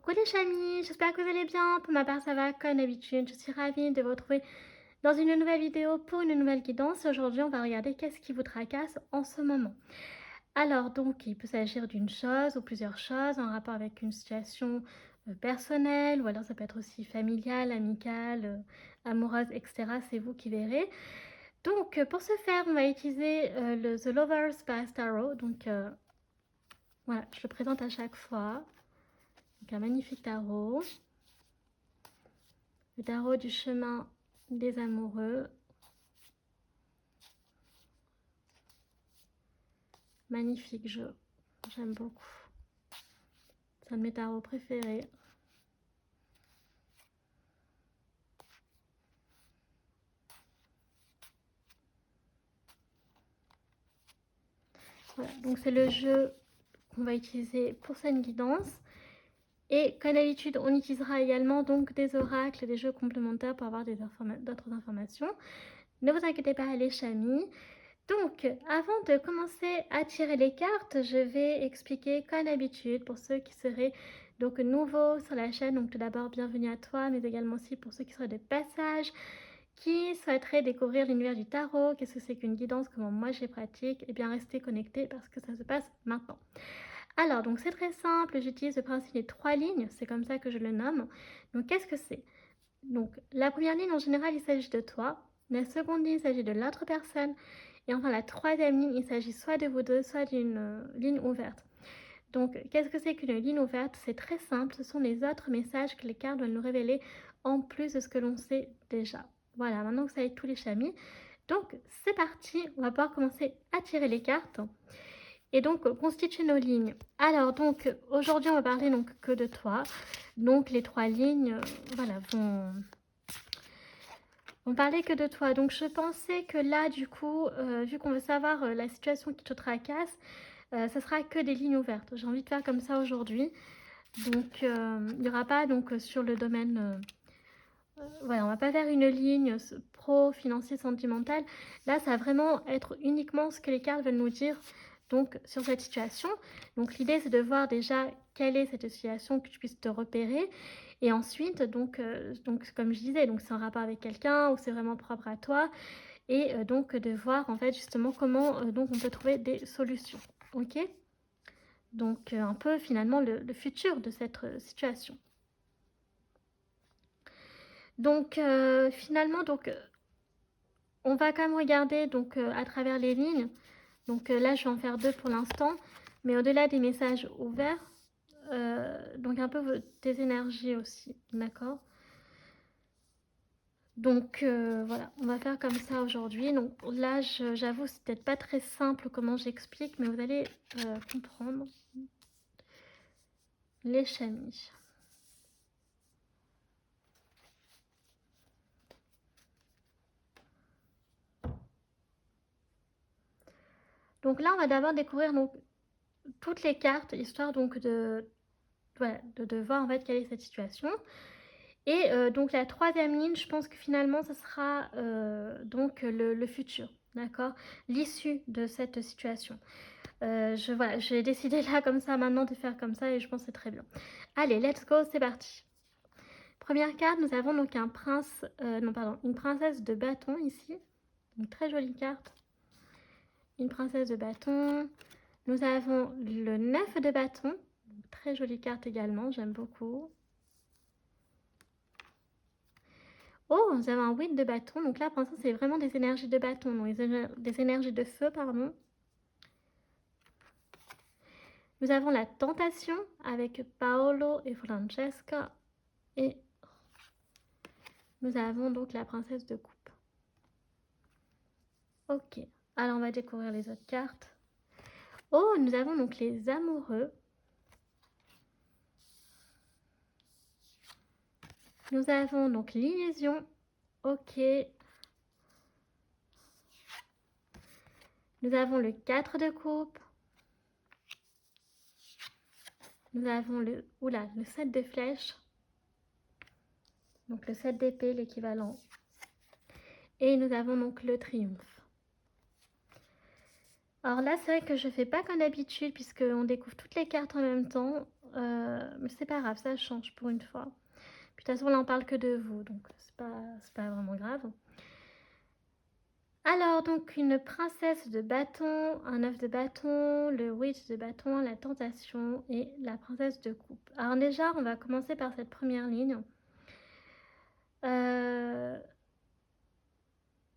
Coucou les chamis, j'espère que vous allez bien. Pour ma part, ça va comme d'habitude. Je suis ravie de vous retrouver dans une nouvelle vidéo pour une nouvelle guidance. Aujourd'hui, on va regarder qu'est-ce qui vous tracasse en ce moment. Alors, donc, il peut s'agir d'une chose ou plusieurs choses en rapport avec une situation personnelle, ou alors ça peut être aussi familiale, amicale, amoureuse, etc. C'est vous qui verrez. Donc, pour ce faire, on va utiliser le The Lovers by Tarot. Donc, voilà, je le présente à chaque fois. Donc, un magnifique tarot. Le tarot du chemin des amoureux. Magnifique jeu. J'aime beaucoup. C'est un de mes tarots préférés. Voilà, donc c'est le jeu qu'on va utiliser pour cette guidance. Et comme d'habitude, on utilisera également donc des oracles, des jeux complémentaires pour avoir d'autres informations. Ne vous inquiétez pas, les chamis. Donc, avant de commencer à tirer les cartes, je vais expliquer comme d'habitude pour ceux qui seraient donc nouveaux sur la chaîne. Donc tout d'abord, bienvenue à toi, mais également aussi pour ceux qui seraient de passage, qui souhaiteraient découvrir l'univers du tarot, qu'est-ce que c'est qu'une guidance, comment moi je les pratique, et bien restez connectés parce que ça se passe maintenant. Alors, donc c'est très simple, j'utilise le principe des 3 lignes, c'est comme ça que je le nomme. Donc qu'est-ce que c'est? Donc la première ligne en général, il s'agit de toi. La seconde ligne, il s'agit de l'autre personne. Et enfin, la troisième ligne, il s'agit soit de vous deux, soit d'une ligne ouverte. Donc, qu'est-ce que c'est qu'une ligne ouverte? C'est très simple, ce sont les autres messages que les cartes doivent nous révéler en plus de ce que l'on sait déjà. Voilà, maintenant que vous savez tous les chamis. Donc, c'est parti, on va pouvoir commencer à tirer les cartes et donc constituer nos lignes. Alors, donc, aujourd'hui, on va parler donc que de toi. Donc, les 3 lignes, voilà, vont parler que de toi. Donc, je pensais que là, du coup, vu qu'on veut savoir la situation qui te tracasse, ça sera que des lignes ouvertes. J'ai envie de faire comme ça aujourd'hui. Donc, il n'y aura pas donc sur le domaine... voilà, on va pas faire une ligne pro, financier, sentimental. Là, ça va vraiment être uniquement ce que les cartes veulent nous dire donc sur cette situation. Donc, l'idée, c'est de voir déjà quelle est cette situation, que tu puisses te repérer. Et ensuite, donc comme je disais, donc c'est en rapport avec quelqu'un ou c'est vraiment propre à toi. Et donc, de voir en fait justement comment donc on peut trouver des solutions. Ok? Donc, un peu finalement le futur de cette situation. Donc, finalement, donc, on va quand même regarder donc, à travers les lignes. Donc là, je vais en faire 2 pour l'instant. Mais au-delà des messages ouverts, donc un peu tes énergies aussi, d'accord? Donc voilà, on va faire comme ça aujourd'hui. Donc là, j'avoue, c'est peut-être pas très simple comment j'explique, mais vous allez comprendre les chamis. Donc là, on va d'abord découvrir donc, toutes les cartes, histoire donc voilà, de voir en fait quelle est cette situation. Et donc la troisième ligne, je pense que finalement, ce sera donc le futur, d'accord? L'issue de cette situation. Voilà, j'ai décidé là comme ça maintenant de faire comme ça et je pense que c'est très bien. Allez, let's go, c'est parti. Première carte, nous avons donc un prince, non pardon, une princesse de bâton ici. Une très jolie carte. Une princesse de bâton. Nous avons le 9 de bâton. Très jolie carte également, j'aime beaucoup. Oh, nous avons un 8 de bâton. Donc là, pour l'instant, c'est vraiment des énergies de bâton, donc des énergies de feu, pardon. Nous avons la tentation avec Paolo et Francesca. Et nous avons donc la princesse de coupe. Ok, alors on va découvrir les autres cartes. Oh, nous avons donc les amoureux. Nous avons donc l'illusion. Ok. Nous avons le 4 de coupe. Nous avons le 7 de flèche. Donc le 7 d'épée, l'équivalent. Et nous avons donc le triomphe. Alors là, c'est vrai que je ne fais pas comme d'habitude puisqu'on découvre toutes les cartes en même temps. mais c'est pas grave, ça change pour une fois. Puis de toute façon, là, on parle que de vous, donc c'est pas vraiment grave. Alors, donc, une princesse de bâton, un œuf de bâton, le witch de bâton, la tentation et la princesse de coupe. Alors déjà, on va commencer par cette première ligne.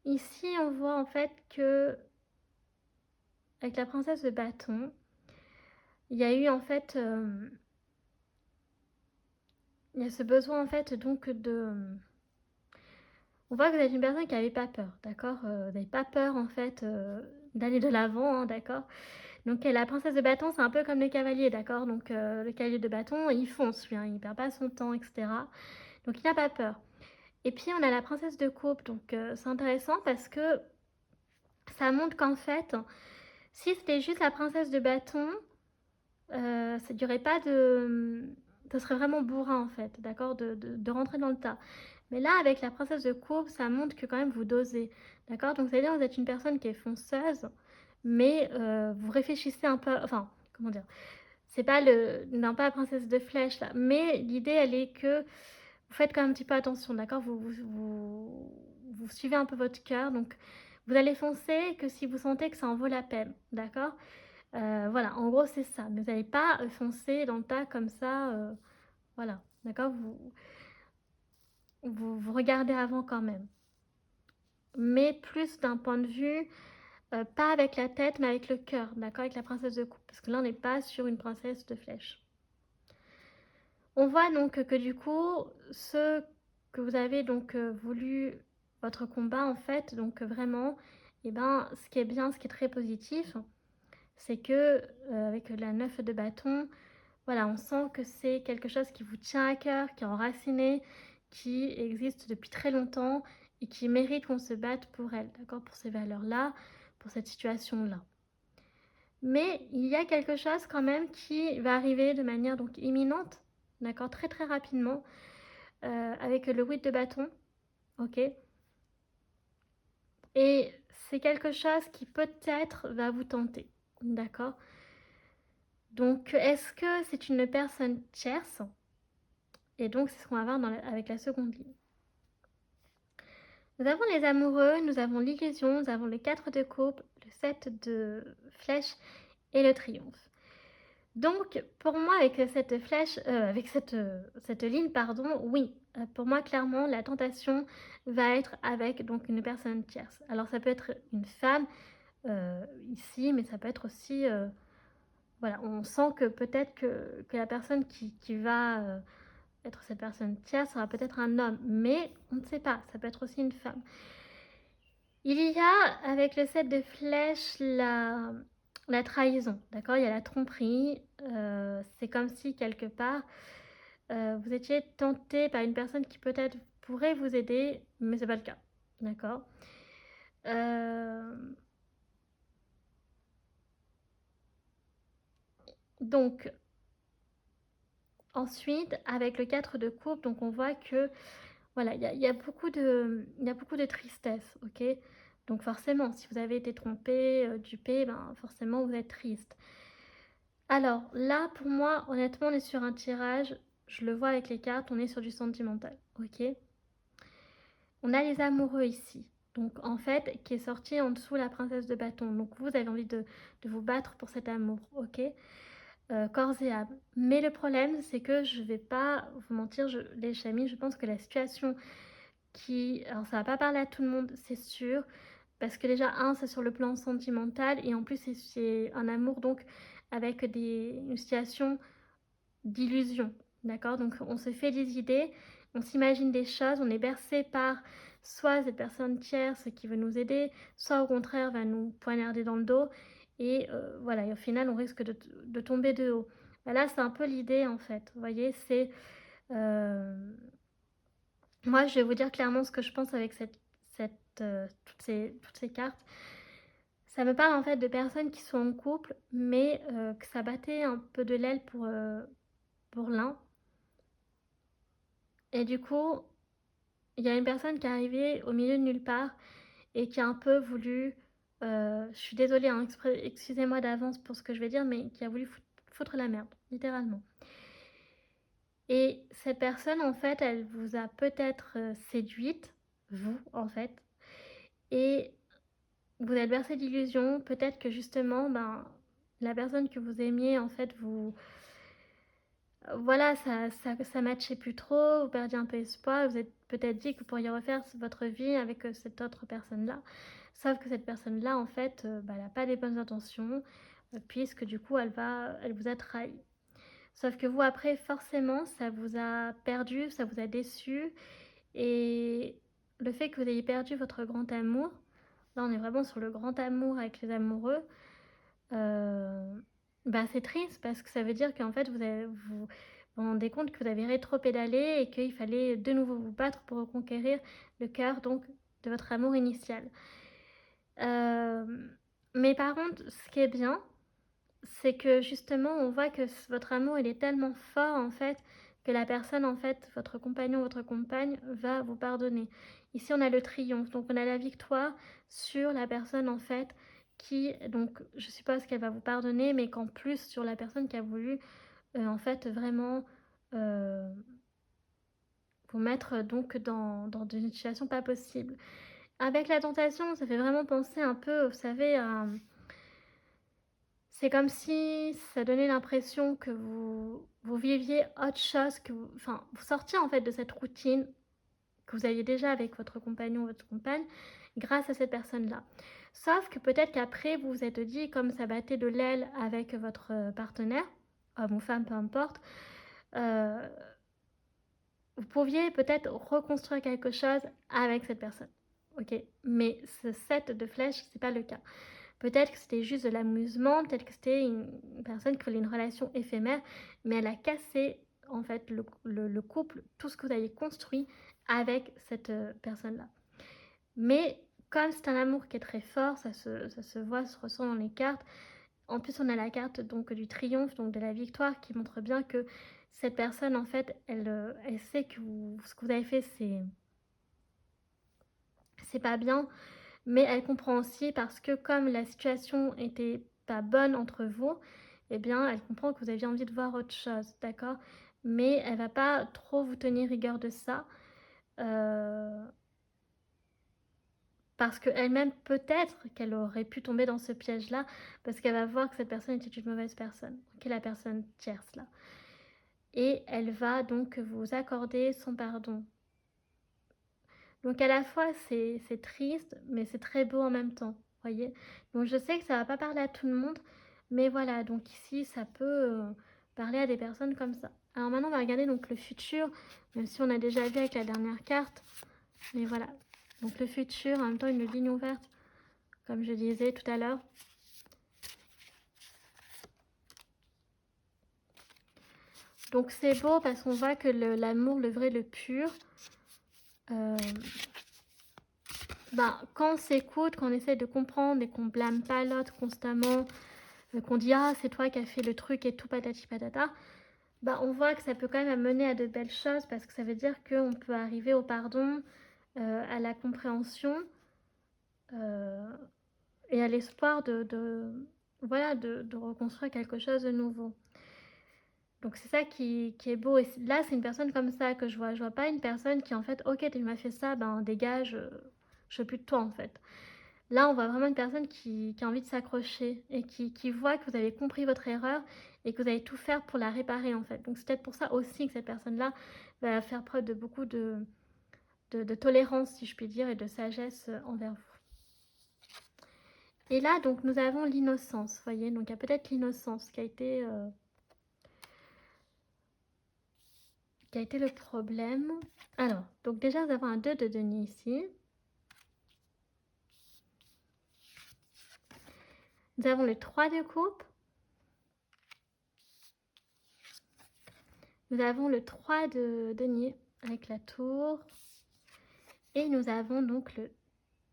Ici, on voit en fait que, avec la princesse de bâton, il y a eu en fait, il y a ce besoin en fait donc de... On voit que vous êtes une personne qui n'avait pas peur, d'accord. Vous n'avez pas peur en fait d'aller de l'avant, hein, d'accord. Donc la princesse de bâton, c'est un peu comme le cavalier, d'accord. Donc le cavalier de bâton, il fonce, lui, hein, il perd pas son temps, etc. Donc il n'a pas peur. Et puis on a la princesse de coupe, donc c'est intéressant parce que ça montre qu'en fait, si c'était juste la princesse de bâton, ça ne durait pas de... Ça serait vraiment bourrin en fait, d'accord, de rentrer dans le tas. Mais là, avec la princesse de coupe, ça montre que quand même vous dosez, d'accord. Donc c'est-à-dire vous êtes une personne qui est fonceuse, mais vous réfléchissez un peu, enfin, comment dire, c'est pas le, non pas la princesse de flèche là, mais l'idée elle est que vous faites quand même un petit peu attention, d'accord, vous suivez un peu votre cœur, donc vous allez foncer que si vous sentez que ça en vaut la peine, d'accord. Voilà, en gros c'est ça, mais vous n'allez pas foncer dans le tas comme ça, voilà, d'accord, vous regardez avant quand même, mais plus d'un point de vue, pas avec la tête, mais avec le cœur, d'accord, avec la princesse de coupe, parce que là on n'est pas sur une princesse de flèche. On voit donc que du coup, ce que vous avez donc voulu, votre combat en fait, donc vraiment, et ben, ce qui est bien, ce qui est très positif, c'est que avec la 9 de bâton, voilà, on sent que c'est quelque chose qui vous tient à cœur, qui est enraciné, qui existe depuis très longtemps et qui mérite qu'on se batte pour elle, d'accord, pour ces valeurs-là, pour cette situation-là. Mais il y a quelque chose quand même qui va arriver de manière donc imminente, d'accord, très très rapidement, avec le 8 de bâton, ok. Et c'est quelque chose qui peut-être va vous tenter, d'accord. Donc, est-ce que c'est une personne tierce? Et donc, c'est ce qu'on va voir avec la seconde ligne. Nous avons les amoureux, nous avons l'illusion, nous avons le 4 de coupe, le 7 de flèche et le triomphe. Donc, pour moi, avec cette flèche, avec cette ligne, pardon, oui, pour moi, clairement, la tentation va être avec donc une personne tierce. Alors, ça peut être une femme ici, mais ça peut être aussi, voilà, on sent que peut-être que la personne qui va être cette personne tierce sera peut-être un homme, mais on ne sait pas, ça peut être aussi une femme. Il y a, avec le 7 de flèches, la trahison, d'accord. Il y a la tromperie, c'est comme si, quelque part, vous étiez tenté par une personne qui peut-être pourrait vous aider, mais c'est pas le cas, d'accord. Donc, ensuite, avec le 4 de coupe, donc on voit que, voilà, il y a beaucoup de tristesse, ok. Donc forcément, si vous avez été trompé, dupé, ben forcément vous êtes triste. Alors là, pour moi, honnêtement, on est sur un tirage, je le vois avec les cartes, on est sur du sentimental, ok. On a les amoureux ici, donc en fait, qui est sorti en dessous la princesse de bâton. Donc vous avez envie de vous battre pour cet amour, ok, corps et âme. Mais le problème, c'est que je vais pas vous mentir, les amis, je pense que la situation alors ça va pas parler à tout le monde, c'est sûr, parce que déjà, c'est sur le plan sentimental, et en plus, c'est un amour, donc, avec une situation d'illusion, d'accord. Donc, on se fait des idées, on s'imagine des choses, on est bercé par soit cette personne tierce qui veut nous aider, soit au contraire, va nous poignarder dans le dos, et voilà, et au final, on risque de tomber de haut. Là, c'est un peu l'idée, en fait, vous voyez, c'est... Moi, je vais vous dire clairement ce que je pense avec toutes ces cartes. Ça me parle en fait de personnes qui sont en couple, mais que ça battait un peu de l'aile pour l'un. Et du coup, il y a une personne qui est arrivée au milieu de nulle part et qui a un peu voulu, je suis désolée, hein, excusez-moi d'avance pour ce que je vais dire, mais qui a voulu foutre la merde, littéralement. Et cette personne, en fait, elle vous a peut-être séduite, vous, en fait, et vous êtes bercé d'illusions. Peut-être que justement, ben, la personne que vous aimiez, en fait, vous... Voilà, ça matchait plus trop, vous perdiez un peu espoir, vous êtes peut-être dit que vous pourriez refaire votre vie avec cette autre personne-là. Sauf que cette personne-là, en fait, bah, elle n'a pas les bonnes intentions, puisque du coup, elle vous a trahi. Sauf que vous, après, forcément, ça vous a perdu, ça vous a déçu. Et le fait que vous ayez perdu votre grand amour, là, on est vraiment sur le grand amour avec les amoureux, bah, c'est triste parce que ça veut dire qu'en fait, vous vous rendez compte que vous avez rétro-pédalé et qu'il fallait de nouveau vous battre pour reconquérir le cœur donc de votre amour initial. Mais par contre, ce qui est bien, c'est que justement, on voit que votre amour, il est tellement fort en fait, que la personne, en fait, votre compagnon, votre compagne, va vous pardonner. Ici, on a le triomphe, donc on a la victoire sur la personne, en fait, qui, donc, je suppose qu'elle va vous pardonner, mais qu'en plus, sur la personne qui a voulu, en fait, vraiment vous mettre donc dans une situation pas possible. Avec la tentation, ça fait vraiment penser un peu, vous savez, à... C'est comme si ça donnait l'impression que vous viviez autre chose, que enfin, vous sortiez en fait de cette routine que vous aviez déjà avec votre compagnon ou votre compagne grâce à cette personne-là. Sauf que peut-être qu'après, vous vous êtes dit, comme ça battait de l'aile avec votre partenaire, homme ou femme, peu importe, euh, vous pouviez peut-être reconstruire quelque chose avec cette personne. Ok, mais ce set de flèches, c'est pas le cas. Peut-être que c'était juste de l'amusement, peut-être que c'était une personne qui voulait une relation éphémère, mais elle a cassé en fait le couple, tout ce que vous avez construit avec cette personne-là. Mais comme c'est un amour qui est très fort, ça se voit, ça se ressent dans les cartes. En plus, on a la carte donc du triomphe, donc de la victoire, qui montre bien que cette personne, en fait, elle sait que ce que vous avez fait, c'est pas bien, mais elle comprend aussi parce que comme la situation était pas bonne entre vous, eh bien, elle comprend que vous aviez envie de voir autre chose, d'accord? Mais elle va pas trop vous tenir rigueur de ça, euh, parce qu'elle-même, peut-être qu'elle aurait pu tomber dans ce piège-là, parce qu'elle va voir que cette personne était une mauvaise personne, qui est la personne tierce là. Et elle va donc vous accorder son pardon. Donc à la fois c'est triste, mais c'est très beau en même temps, voyez. Donc je sais que ça va pas parler à tout le monde, mais voilà, donc ici ça peut parler à des personnes comme ça. Alors maintenant on va regarder donc le futur, même si on a déjà vu avec la dernière carte, mais voilà. Donc le futur, en même temps une ligne ouverte, comme je disais tout à l'heure. Donc c'est beau parce qu'on voit que l'amour, le vrai, le pur, bah, quand on s'écoute, quand on essaie de comprendre et qu'on blâme pas l'autre constamment, qu'on dit ah c'est toi qui as fait le truc et tout patati patata, bah on voit que ça peut quand même mener à de belles choses parce que ça veut dire qu'on peut arriver au pardon, à la compréhension euh, et à l'espoir voilà, de reconstruire quelque chose de nouveau. Donc c'est ça qui est beau. Et là, c'est une personne comme ça que je vois. Je vois pas une personne qui en fait, ok, tu m'as fait ça, ben dégage, je veux plus de toi en fait. Là, on voit vraiment une personne qui a envie de s'accrocher et qui voit que vous avez compris votre erreur et que vous allez tout faire pour la réparer en fait. Donc c'est peut-être pour ça aussi que cette personne-là va faire preuve de beaucoup de tolérance, si je puis dire, et de sagesse envers vous. Et là, donc, nous avons l'innocence, vous voyez. Donc il y a peut-être l'innocence qui a été le problème. Alors, donc déjà, nous avons un 2 de denier ici. Nous avons le 3 de coupe. Nous avons le 3 de denier avec la tour. Et nous avons donc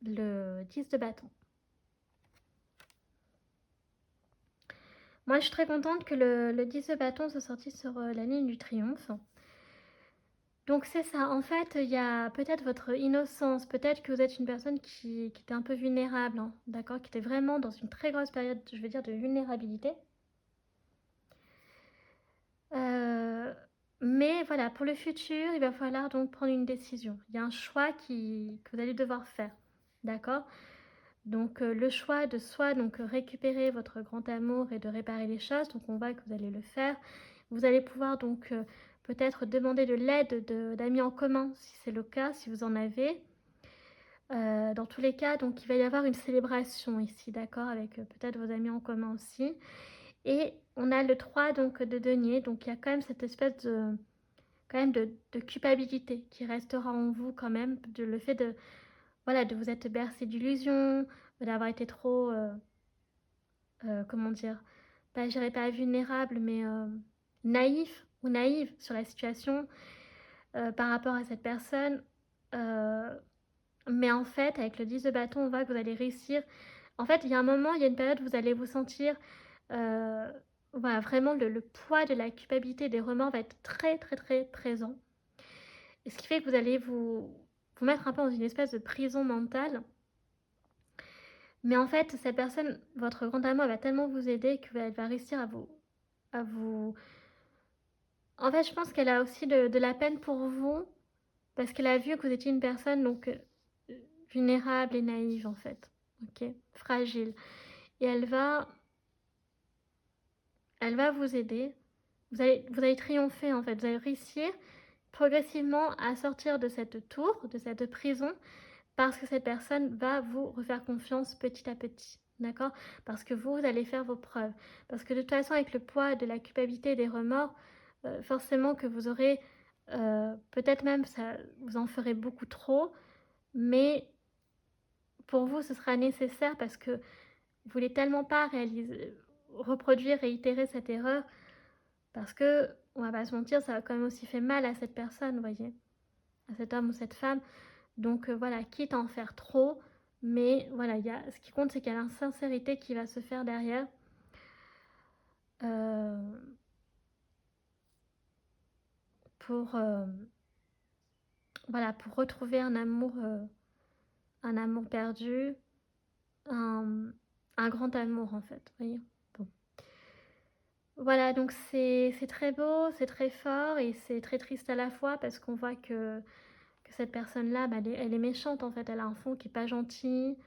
le 10 de bâton. Moi, je suis très contente que le 10 de bâton soit sorti sur la ligne du triomphe. Donc c'est ça, en fait, il y a peut-être votre innocence, peut-être que vous êtes une personne qui était un peu vulnérable, hein, d'accord, qui était vraiment dans une très grosse période, je veux dire, de vulnérabilité. Mais voilà, pour le futur, il va falloir donc prendre une décision. Il y a un choix que vous allez devoir faire, d'accord? Donc le choix de soit donc récupérer votre grand amour et de réparer les choses, donc on voit que vous allez le faire. Vous allez pouvoir donc peut-être demander de l'aide d'amis en commun, si c'est le cas, si vous en avez. Dans tous les cas, donc il va y avoir une célébration ici, d'accord? Avec peut-être vos amis en commun aussi. Et on a le 3 donc de denier, donc il y a quand même cette espèce de quand même de culpabilité qui restera en vous quand même, de le fait de voilà, de vous être bercé d'illusions, d'avoir été trop, comment dire? Pas, je dirais pas vulnérable, mais naïf ou naïve sur la situation, par rapport à cette personne. Heu, mais en fait, avec le 10 de bâton, on voit que vous allez réussir. En fait, il y a un moment, il y a une période où vous allez vous sentir, heu, voilà, vraiment le poids de la culpabilité, des remords va être très, très, très présent. Et ce qui fait que vous allez vous mettre un peu dans une espèce de prison mentale. Mais en fait, cette personne, votre grand amour, elle va tellement vous aider qu'elle va réussir à vous... En fait, je pense qu'elle a aussi de la peine pour vous, parce qu'elle a vu que vous étiez une personne donc vulnérable et naïve, en fait. Ok, fragile. Et elle va vous aider. Vous allez triompher, en fait. Vous allez réussir progressivement à sortir de cette tour, de cette prison, parce que cette personne va vous refaire confiance petit à petit, d'accord? Parce que vous allez faire vos preuves. Parce que de toute façon, avec le poids de la culpabilité et des remords, forcément que vous aurez, peut-être même ça, vous en ferez beaucoup trop, mais pour vous, ce sera nécessaire parce que vous voulez tellement pas reproduire, réitérer cette erreur, parce que, on va pas se mentir, ça a quand même aussi fait mal à cette personne, vous voyez, à cet homme ou cette femme. Donc voilà, quitte à en faire trop, mais voilà, ce qui compte, c'est qu'il y a la sincérité qui va se faire derrière. euh, pour, voilà, pour retrouver un amour perdu, un, un grand amour en fait. Vous voyez, bon. Voilà, donc c'est très beau, c'est très fort et c'est très triste à la fois parce qu'on voit que cette personne-là, bah, elle est méchante en fait, elle a un fond qui est pas gentil,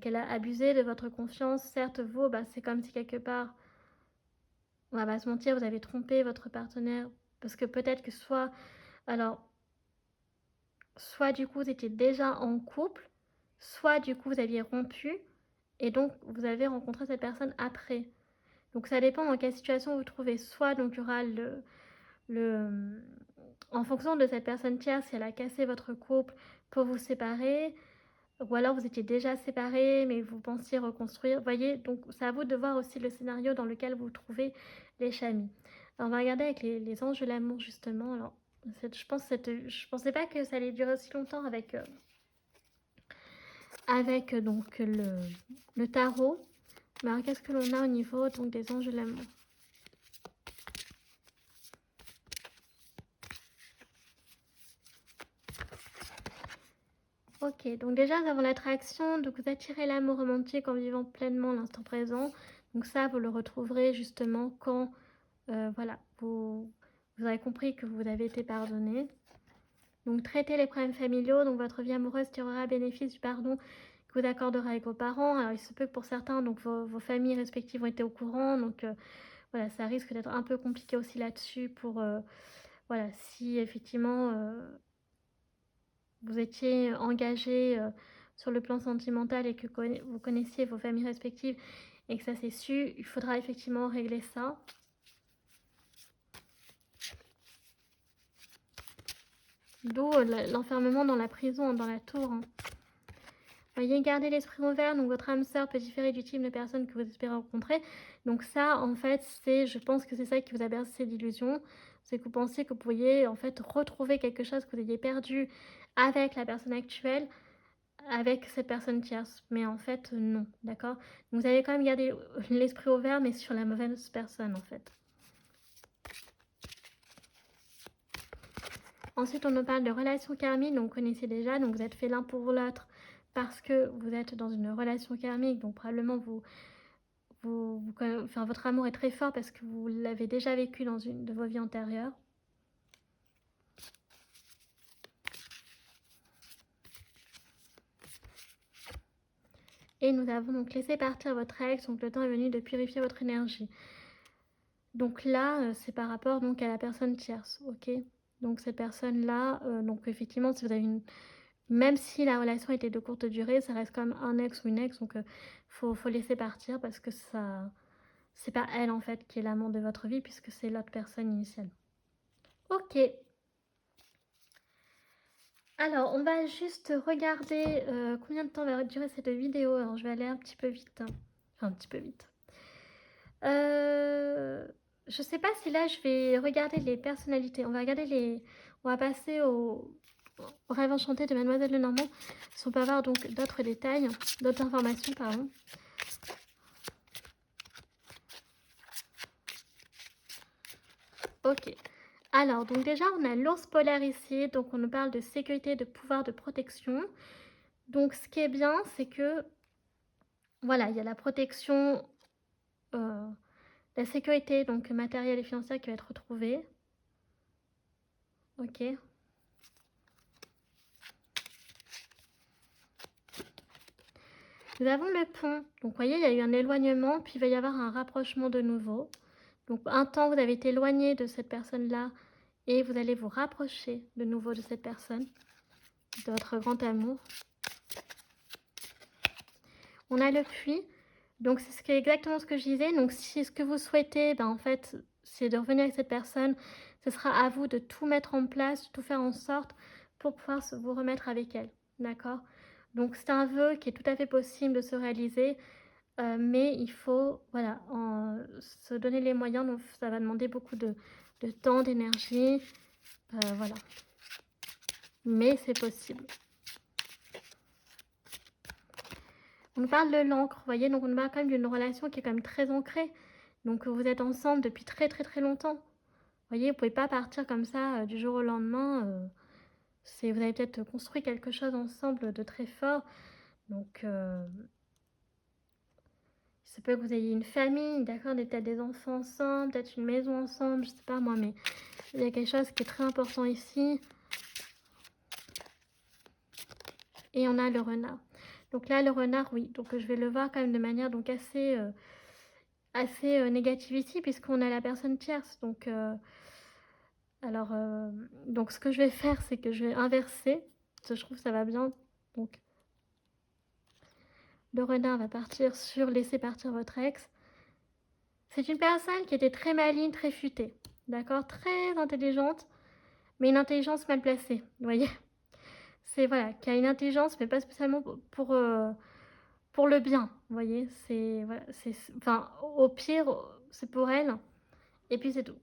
qu'elle a abusé de votre confiance. Certes, vous, bah, c'est comme si quelque part, on va pas se mentir, vous avez trompé votre partenaire parce que peut-être que alors, soit du coup vous étiez déjà en couple, soit du coup vous aviez rompu et donc vous avez rencontré cette personne après. Donc ça dépend dans quelle situation vous vous trouvez. Soit donc il y aura le en fonction de cette personne tierce, si elle a cassé votre couple pour vous séparer, ou alors vous étiez déjà séparés mais vous pensiez reconstruire. Vous voyez, donc c'est à vous de voir aussi le scénario dans lequel vous vous trouvez, les chamis. Alors on va regarder avec les anges de l'amour justement. Alors je pensais pas que ça allait durer aussi longtemps avec donc le tarot. Mais alors qu'est-ce que l'on a au niveau donc des anges de l'amour? Ok, donc déjà nous avons l'attraction, donc vous attirez l'amour romantique en vivant pleinement l'instant présent. Donc ça, vous le retrouverez justement quand voilà, vous avez compris que vous avez été pardonné. Donc traitez les problèmes familiaux, donc votre vie amoureuse tirera bénéfice du pardon que vous accordera avec vos parents. Alors il se peut que pour certains, donc vos familles respectives ont été au courant, donc voilà, ça risque d'être un peu compliqué aussi là-dessus pour voilà, si effectivement vous étiez engagé sur le plan sentimental et que vous connaissiez vos familles respectives et que ça s'est su, il faudra effectivement régler ça. D'où l'enfermement dans la prison, dans la tour. Hein. Voyez, gardez l'esprit ouvert, donc votre âme sœur peut différer du type de personne que vous espérez rencontrer. Donc ça, en fait, je pense que c'est ça qui vous a bercé d'illusions. C'est que vous pensiez que vous pourriez, en fait, retrouver quelque chose que vous aviez perdu avec la personne actuelle, avec cette personne tierce. Mais en fait, non, d'accord? Vous avez quand même gardé l'esprit ouvert, mais sur la mauvaise personne, en fait. Ensuite, on nous parle de relations karmiques, donc vous connaissez déjà, donc vous êtes fait l'un pour l'autre parce que vous êtes dans une relation karmique, donc probablement enfin, votre amour est très fort parce que vous l'avez déjà vécu dans une de vos vies antérieures. Et nous avons donc laissé partir votre ex, donc le temps est venu de purifier votre énergie. Donc là, c'est par rapport donc à la personne tierce, ok? Donc cette personne-là, donc effectivement, si vous avez une... Même si la relation était de courte durée, ça reste comme un ex ou une ex, donc faut laisser partir parce que ça... C'est pas elle en fait qui est l'amour de votre vie puisque c'est l'autre personne initiale. Ok. Alors, on va juste regarder combien de temps va durer cette vidéo. Alors, je vais aller un petit peu vite, hein. Enfin, un petit peu vite. Je sais pas si là, je vais regarder les personnalités. On va regarder les... On va passer au rêve enchanté de Mademoiselle Lenormand. Si on peut avoir donc d'autres détails, d'autres informations, pardon. Ok. Alors, donc déjà, on a l'ours polaire ici. Donc, on nous parle de sécurité, de pouvoir, de protection. Donc, ce qui est bien, c'est que... Voilà, il y a la protection... la sécurité donc matérielle et financière qui va être retrouvée. Ok. Nous avons le pont. Donc, vous voyez, il y a eu un éloignement, puis il va y avoir un rapprochement de nouveau. Donc, un temps, vous avez été éloigné de cette personne-là et vous allez vous rapprocher de nouveau de cette personne, de votre grand amour. On a le puits. Donc, c'est exactement ce que je disais. Donc, si ce que vous souhaitez, ben, en fait, c'est de revenir avec cette personne, ce sera à vous de tout mettre en place, de tout faire en sorte pour pouvoir vous remettre avec elle. D'accord? Donc, c'est un vœu qui est tout à fait possible de se réaliser, mais il faut voilà, se donner les moyens. Donc, ça va demander beaucoup de temps, d'énergie. Voilà. Mais c'est possible. On parle de l'encre, vous voyez, donc on parle quand même d'une relation qui est quand même très ancrée. Donc vous êtes ensemble depuis très très très longtemps. Vous voyez, vous ne pouvez pas partir comme ça du jour au lendemain. Vous avez peut-être construit quelque chose ensemble de très fort. Donc il se peut que vous ayez une famille, d'accord, peut-être des enfants ensemble, peut-être une maison ensemble, je sais pas moi, mais il y a quelque chose qui est très important ici. Et on a le renard. Donc là, le renard, oui. Donc je vais le voir quand même de manière donc assez négative ici, puisqu'on a la personne tierce. Donc, donc ce que je vais faire, c'est que je vais inverser. Je trouve que ça va bien. Donc, le renard va partir sur laisser partir votre ex. C'est une personne qui était très maligne, très futée. D'accord? Très intelligente, mais une intelligence mal placée. Vous voyez? C'est, voilà, qui a une intelligence, mais pas spécialement pour le bien. Vous voyez? C'est, voilà, enfin, au pire, c'est pour elle. Et puis c'est tout.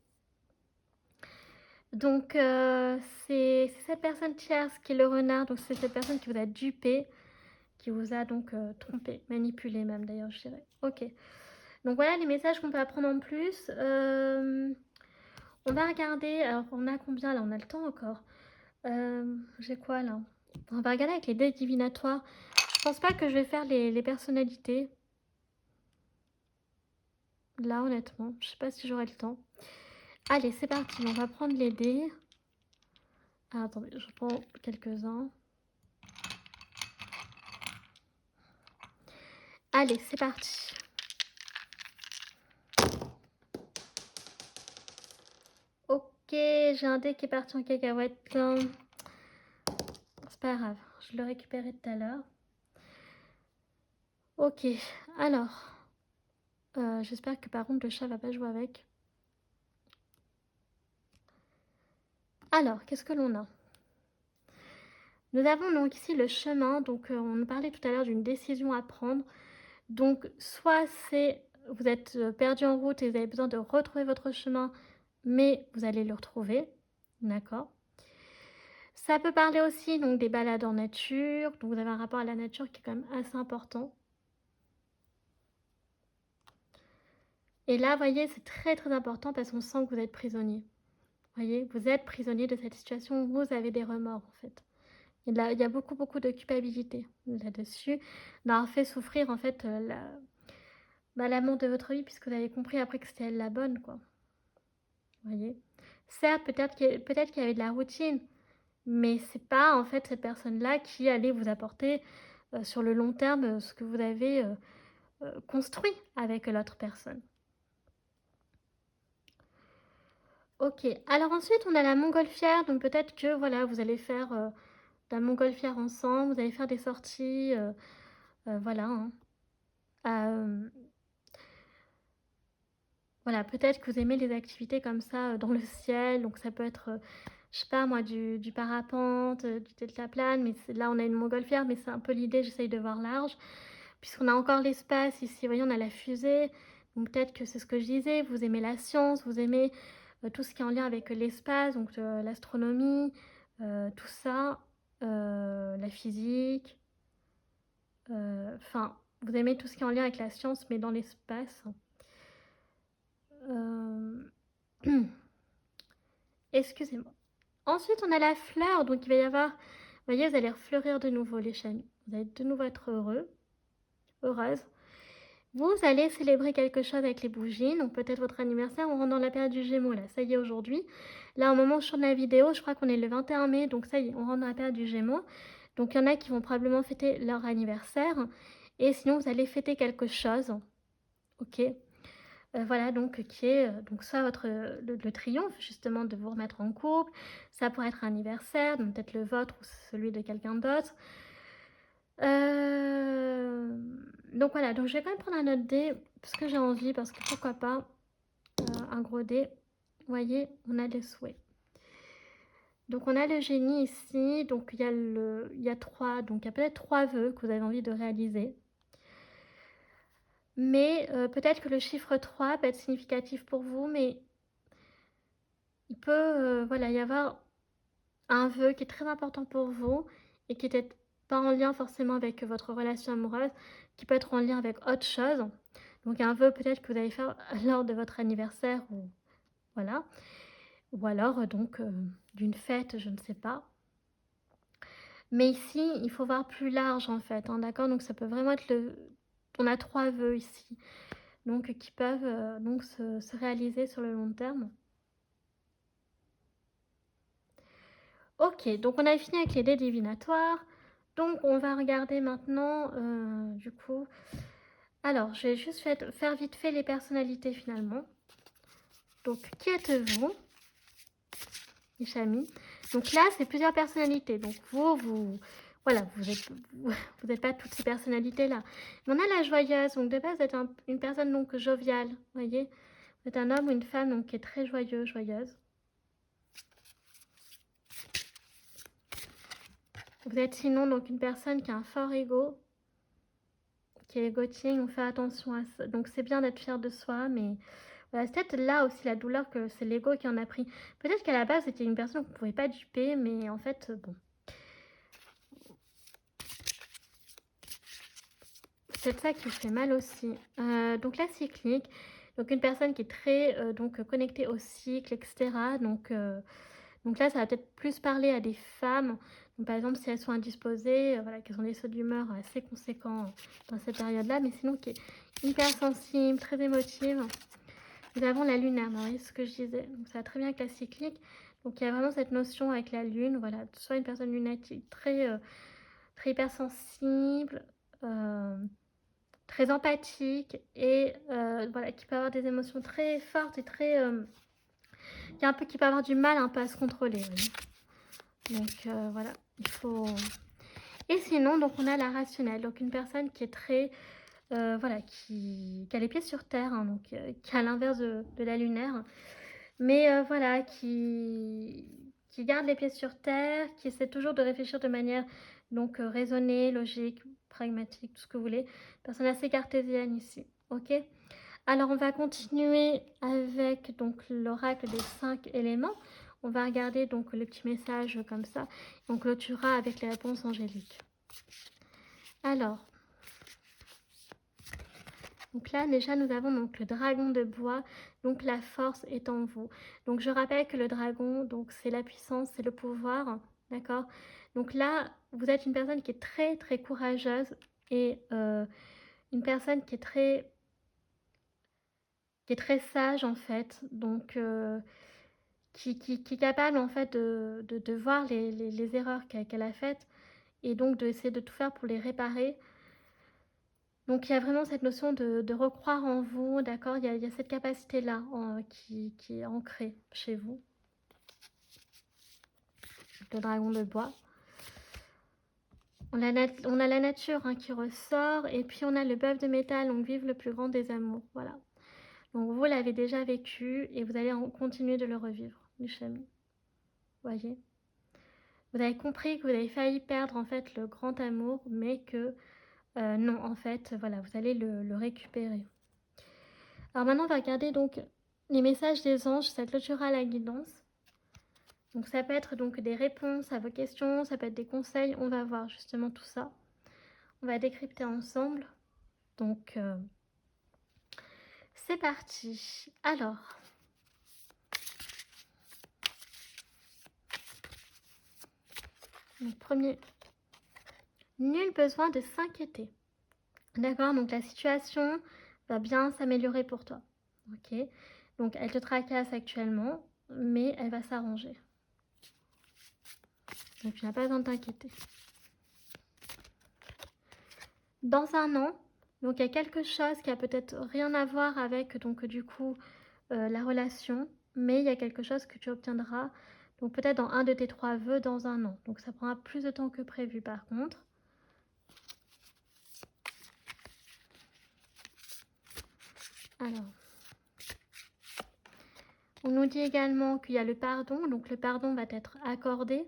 Donc, c'est cette personne tierce qui est le renard. Donc, c'est cette personne qui vous a dupé, qui vous a donc trompé, manipulé même d'ailleurs, je dirais. Ok. Donc, voilà les messages qu'on peut apprendre en plus. On va regarder. Alors, on a combien là? On a le temps encore. J'ai quoi là? On va regarder avec les dés divinatoires. Je pense pas que je vais faire les personnalités. Là, honnêtement. Je sais pas si j'aurai le temps. Allez, c'est parti. On va prendre les dés. Ah, attendez, je prends quelques-uns. Allez, c'est parti. Ok, j'ai un dé qui est parti en cacahuète. C'est pas grave, je le récupérais tout à l'heure. Ok, alors. J'espère que par contre le chat va pas jouer avec. Alors, qu'est-ce que l'on a? Nous avons donc ici le chemin. Donc, on nous parlait tout à l'heure d'une décision à prendre. Donc, soit c'est vous êtes perdu en route et vous avez besoin de retrouver votre chemin, mais vous allez le retrouver. D'accord? Ça peut parler aussi donc des balades en nature. Donc, vous avez un rapport à la nature qui est quand même assez important. Et là, vous voyez, c'est très très important parce qu'on sent que vous êtes prisonnier. Vous voyez, vous êtes prisonnier de cette situation où vous avez des remords en fait. Il y a beaucoup beaucoup de culpabilité là-dessus, d'avoir fait souffrir en fait l'amour de votre vie puisque vous avez compris après que c'était elle la bonne quoi. Vous voyez. Certes, peut-être qu'il y avait de la routine, mais c'est pas en fait cette personne-là qui allait vous apporter sur le long terme ce que vous avez construit avec l'autre personne. Ok, alors ensuite on a la montgolfière, donc peut-être que voilà, vous allez faire de la montgolfière ensemble, vous allez faire des sorties, voilà. Hein. Voilà, peut-être que vous aimez les activités comme ça dans le ciel, donc ça peut être, je sais pas moi, du parapente, du deltaplane, mais là on a une montgolfière, mais c'est un peu l'idée, j'essaye de voir large, puisqu'on a encore l'espace ici, vous voyez, on a la fusée, donc peut-être que c'est ce que je disais, vous aimez la science, vous aimez tout ce qui est en lien avec l'espace, donc l'astronomie, tout ça, la physique, enfin, vous aimez tout ce qui est en lien avec la science, mais dans l'espace. Excusez-moi. Ensuite, on a la fleur, donc il va y avoir, vous voyez, vous allez fleurir de nouveau les chamis. Vous allez de nouveau être heureux, heureuse. Vous allez célébrer quelque chose avec les bougies, donc peut-être votre anniversaire, on rentre dans la période du Gémeaux, là, ça y est aujourd'hui. Là, au moment où je tourne la vidéo, je crois qu'on est le 21 mai, donc ça y est, on rentre dans la période du Gémeaux. Donc il y en a qui vont probablement fêter leur anniversaire, et sinon vous allez fêter quelque chose, ok. Voilà, donc qui est donc ça votre le triomphe justement de vous remettre en couple, ça pourrait être un anniversaire, donc peut-être le vôtre ou celui de quelqu'un d'autre. Donc voilà, donc je vais quand même prendre un autre dé parce que j'ai envie, parce que pourquoi pas un gros dé. Vous voyez, on a des souhaits. Donc on a le génie ici, donc il y a trois, donc il y a peut-être 3 vœux que vous avez envie de réaliser. Mais peut-être que le chiffre 3 peut être significatif pour vous, mais il peut voilà, y avoir un vœu qui est très important pour vous et qui n'est pas en lien forcément avec votre relation amoureuse, qui peut être en lien avec autre chose. Donc un vœu peut-être que vous allez faire lors de votre anniversaire ou voilà. Ou alors donc d'une fête, je ne sais pas. Mais ici, il faut voir plus large en fait, hein, d'accord. Donc ça peut vraiment être on a 3 vœux ici, donc qui peuvent donc se réaliser sur le long terme. Ok, donc on a fini avec les dés divinatoires. Donc on va regarder maintenant, du coup... Alors, je vais juste faire vite fait les personnalités finalement. Donc, qui êtes-vous, les chamis? Donc là, c'est plusieurs personnalités. Donc voilà, vous n'êtes pas toutes ces personnalités-là. Mais on a la joyeuse. Donc de base, vous êtes une personne donc joviale, vous voyez? Vous êtes un homme ou une femme donc qui est très joyeux, joyeuse. Vous êtes sinon donc une personne qui a un fort ego, qui est égotique, on fait attention à ça. Donc c'est bien d'être fier de soi, mais voilà, c'est peut-être là aussi la douleur que c'est l'ego qui en a pris. Peut-être qu'à la base c'était une personne qu'on ne pouvait pas duper, mais en fait, bon. C'est ça qui fait mal aussi. Donc la cyclique, donc une personne qui est très donc connectée au cycle, etc. Donc là, ça va peut-être plus parler à des femmes. Donc, par exemple, si elles sont indisposées, voilà, qu'elles ont des sauts d'humeur assez conséquents dans cette période-là, mais sinon qui est hyper sensible, très émotive. Nous avons la lunaire, vous voyez ce que je disais. Donc ça va très bien avec la cyclique. Donc il y a vraiment cette notion avec la lune, voilà, soit une personne lunatique très hypersensible, très empathique et voilà, qui peut avoir des émotions très fortes et très qui peut avoir du mal un peu à se contrôler. Donc voilà, il faut. Et sinon, donc on a la rationnelle, donc une personne qui est très voilà, qui a les pieds sur terre, hein, donc qui est à l'inverse de la lunaire, mais voilà, qui garde les pieds sur terre, qui essaie toujours de réfléchir de manière donc raisonnée, logique, pragmatique, tout ce que vous voulez. Personne assez cartésienne ici, ok. Alors on va continuer avec donc l'oracle des 5 éléments. On va regarder donc le petit message comme ça. On clôturera avec les réponses angéliques. Alors, donc là déjà nous avons donc le dragon de bois, donc la force est en vous. Donc je rappelle que le dragon, donc c'est la puissance, c'est le pouvoir, d'accord. Donc là vous êtes une personne qui est très courageuse et une personne qui est très sage en fait, donc qui est capable en fait de voir les erreurs qu'elle a faites et donc d'essayer de tout faire pour les réparer. Donc il y a vraiment cette notion de recroire en vous, d'accord? Il y a cette capacité-là qui est ancrée chez vous. Le dragon de bois. On a la nature hein, qui ressort, et puis on a le bœuf de métal, donc vive le plus grand des amours, voilà. Donc vous l'avez déjà vécu, et vous allez continuer de le revivre, les chamis. Voyez? Vous avez compris que vous avez failli perdre en fait le grand amour, mais que non, en fait, voilà, vous allez le récupérer. Alors maintenant, on va regarder donc les messages des anges, ça clôturera la guidance. Donc ça peut être donc des réponses à vos questions, ça peut être des conseils, on va voir justement tout ça. On va décrypter ensemble. Donc c'est parti. Alors, le premier, nul besoin de s'inquiéter. D'accord, donc la situation va bien s'améliorer pour toi. Ok, donc elle te tracasse actuellement, mais elle va s'arranger. Donc tu n'as pas besoin de t'inquiéter. Dans un an, donc il y a quelque chose qui a peut-être rien à voir avec donc du coup la relation, mais il y a quelque chose que tu obtiendras donc peut-être dans un de tes 3 vœux dans un an. Donc ça prendra plus de temps que prévu par contre. Alors, on nous dit également qu'il y a le pardon, donc le pardon va être accordé.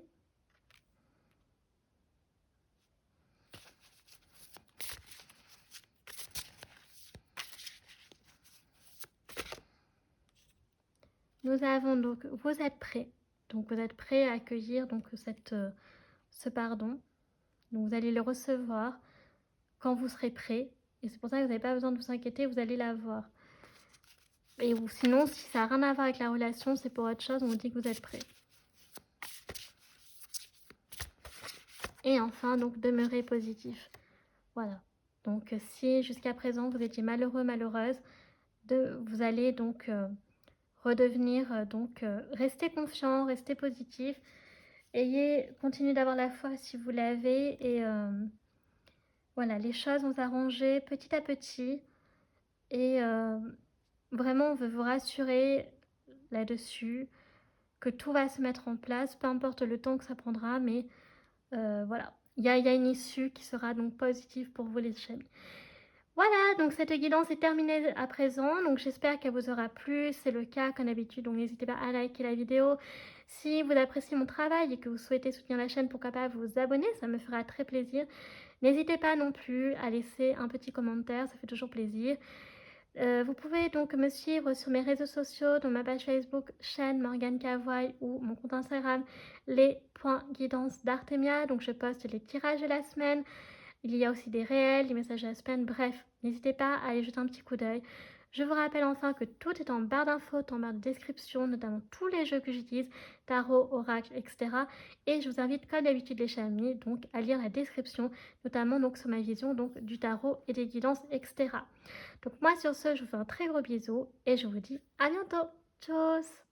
Nous avons donc, vous êtes prêts. Donc vous êtes prêts à accueillir donc ce pardon. Donc vous allez le recevoir quand vous serez prêts. Et c'est pour ça que vous n'avez pas besoin de vous inquiéter, vous allez l'avoir. Et ou sinon, si ça n'a rien à voir avec la relation, c'est pour autre chose, on vous dit que vous êtes prêts. Et enfin, donc demeurez positif. Voilà. Donc si jusqu'à présent vous étiez malheureux, malheureuse, vous allez donc redevenir, restez confiant, restez positif. Continuez d'avoir la foi si vous l'avez. Et voilà, les choses vont s'arranger petit à petit. Et vraiment, on veut vous rassurer là-dessus, que tout va se mettre en place, peu importe le temps que ça prendra, mais voilà, il y a une issue qui sera donc positive pour vous les chamis. Voilà, donc cette guidance est terminée à présent, donc j'espère qu'elle vous aura plu, c'est le cas comme d'habitude, donc n'hésitez pas à liker la vidéo. Si vous appréciez mon travail et que vous souhaitez soutenir la chaîne, pourquoi pas vous abonner, ça me fera très plaisir. N'hésitez pas non plus à laisser un petit commentaire, ça fait toujours plaisir. Vous pouvez donc me suivre sur mes réseaux sociaux, dans ma page Facebook, chaîne Morgane Cavoye, ou mon compte Instagram, les.guidance d'Artemia. Donc je poste les tirages de la semaine, il y a aussi des réels, des messages de la semaine, bref, n'hésitez pas à aller jeter un petit coup d'œil. Je vous rappelle enfin que tout est en barre d'infos, en barre de description, notamment tous les jeux que j'utilise, tarot, oracle, etc. Et je vous invite, comme d'habitude les chamis, donc à lire la description, notamment donc sur ma vision donc du tarot et des guidances, etc. Donc moi sur ce, je vous fais un très gros bisou et je vous dis à bientôt. Tchuss!